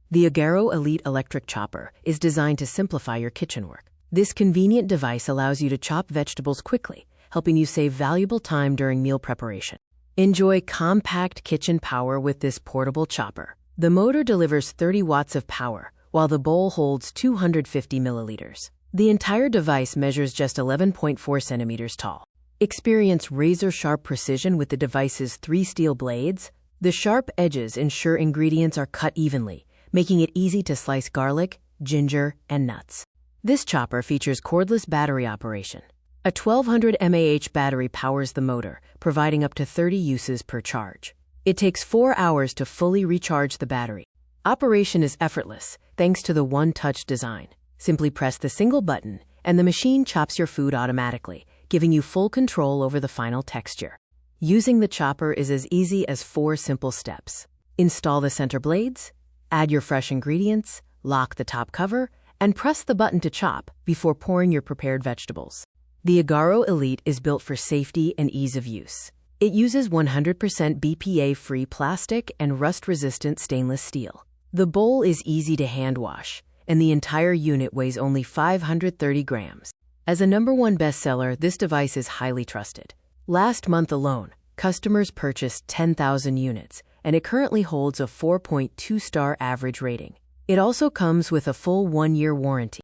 The AGARO Elite Electric Chopper is designed to simplify your kitchen work. This convenient device allows you to chop vegetables quickly, helping you save valuable time during meal preparation. Enjoy compact kitchen power with this portable chopper. The motor delivers 30 watts of power, while the bowl holds 250 milliliters. The entire device measures just 11.4 centimeters tall. Experience razor-sharp precision with the device's 3 steel blades. The sharp edges ensure ingredients are cut evenly, making it easy to slice garlic, ginger, and nuts. This chopper features cordless battery operation. A 1200 mAh battery powers the motor, providing up to 30 uses per charge. It takes 4 hours to fully recharge the battery. Operation is effortless, thanks to the one-touch design. Simply press the single button, and the machine chops your food automatically, giving you full control over the final texture. Using the chopper is as easy as 4 simple steps. Install the center blades, add your fresh ingredients, lock the top cover, and press the button to chop before pouring your prepared vegetables. The AGARO Elite is built for safety and ease of use. It uses 100% BPA-free plastic and rust-resistant stainless steel. The bowl is easy to hand wash, and the entire unit weighs only 530 grams. As a #1 bestseller, this device is highly trusted. Last month alone, customers purchased 10,000 units, and it currently holds a 4.2-star average rating. It also comes with a full 1-year warranty.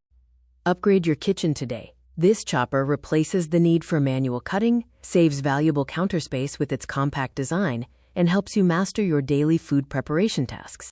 Upgrade your kitchen today. This chopper replaces the need for manual cutting, saves valuable counter space with its compact design, and helps you master your daily food preparation tasks.